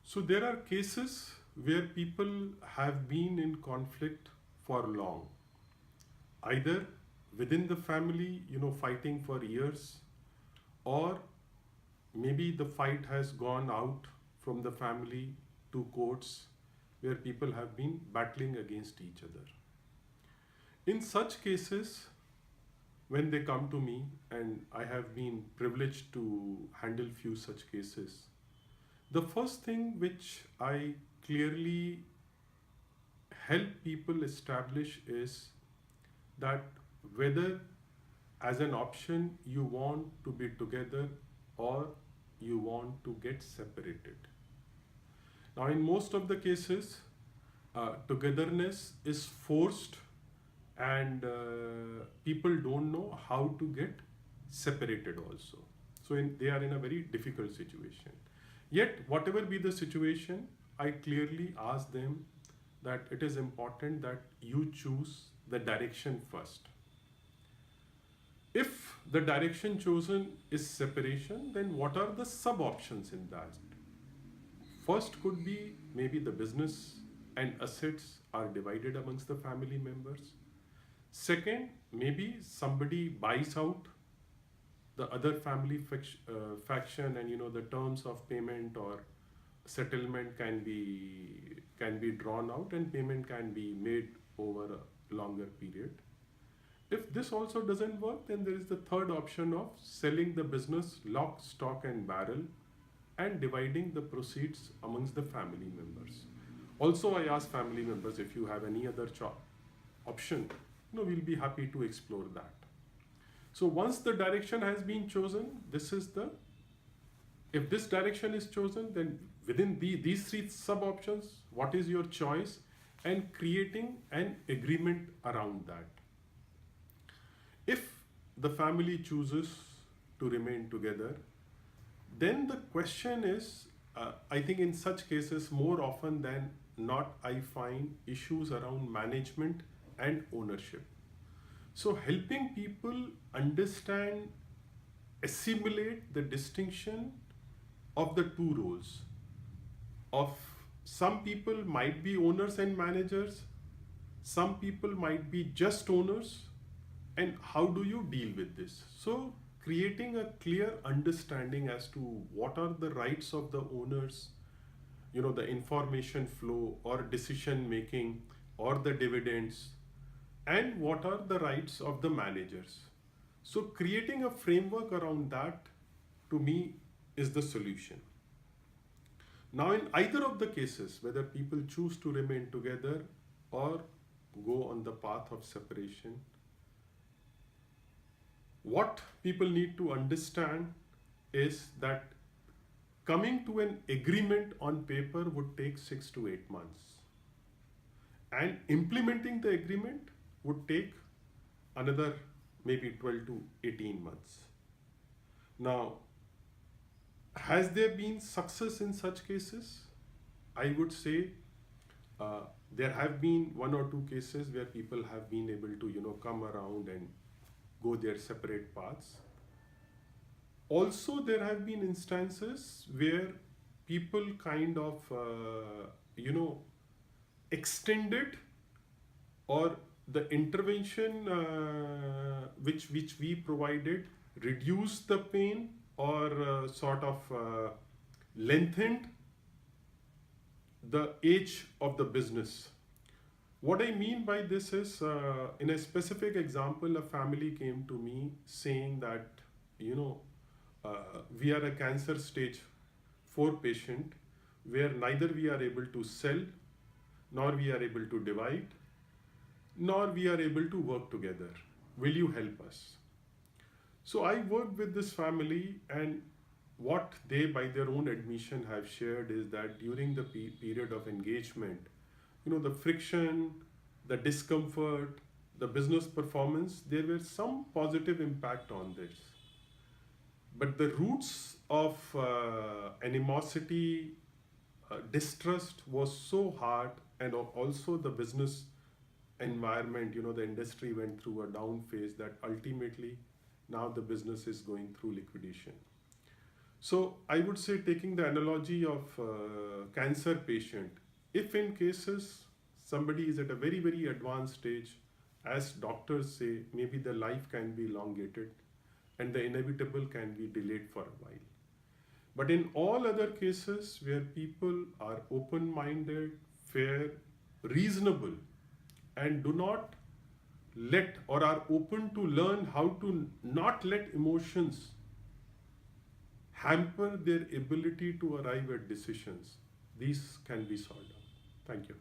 So there are cases where people have been in conflict for long, either within the family, fighting for years, or maybe the fight has gone out from the family to courts where people have been battling against each other. In such cases, when they come to me, and I have been privileged to handle few such cases, the first thing which I clearly help people establish is that whether as an option you want to be together or you want to get separated. Now, in most of the cases, togetherness is forced, and people don't know how to get separated also. So, they are in a very difficult situation. Yet, whatever be the situation, I clearly ask them that it is important that you choose the direction first. If the direction chosen is separation, then what are the sub options in that? First could be maybe the business and assets are divided amongst the family members. Second, maybe somebody buys out the other family faction, and the terms of payment or settlement can be drawn out, and payment can be made over a longer period. If this also doesn't work, then there is the third option of selling the business lock, stock, and barrel and dividing the proceeds amongst the family members. Also, I ask family members, if you have any other option, we'll be happy to explore that. So once the direction has been chosen, if this direction is chosen, then within these three sub options, what is your choice, and creating an agreement around that. If the family chooses to remain together, then the question is, I think in such cases, more often than not, I find issues around management and ownership. So, helping people understand, assimilate the distinction of the two roles. Of some people might be owners and managers, some people might be just owners, and how do you deal with this? So, creating a clear understanding as to what are the rights of the owners, the information flow or decision making or the dividends, and what are the rights of the managers. So, creating a framework around that, to me, is the solution. Now, in either of the cases, whether people choose to remain together or go on the path of separation, what people need to understand is that coming to an agreement on paper would take 6 to 8 months, and implementing the agreement would take another maybe 12 to 18 months. Now, has there been success in such cases? I would say there have been one or two cases where people have been able to come around and go their separate paths. Also, there have been instances where people kind of extended, or the intervention which we provided reduced the pain, or sort of lengthened the age of the business. What I mean by this is, in a specific example, a family came to me saying that, we are a cancer stage 4 patient where neither we are able to sell, nor we are able to divide, nor we are able to work together. Will you help us? So I worked with this family, and what they, by their own admission, have shared is that during the period of engagement, the friction, the discomfort, the business performance, there were some positive impact on this. But the roots of animosity, distrust was so hard, and also the business environment, the industry went through a down phase, that ultimately now the business is going through liquidation. So I would say, taking the analogy of cancer patient, if in cases somebody is at a very, very advanced stage, as doctors say, maybe the life can be elongated and the inevitable can be delayed for a while. But in all other cases where people are open minded, fair, reasonable, and do not let, or are open to learn how to not let emotions hamper their ability to arrive at decisions, these can be solved out. Thank you.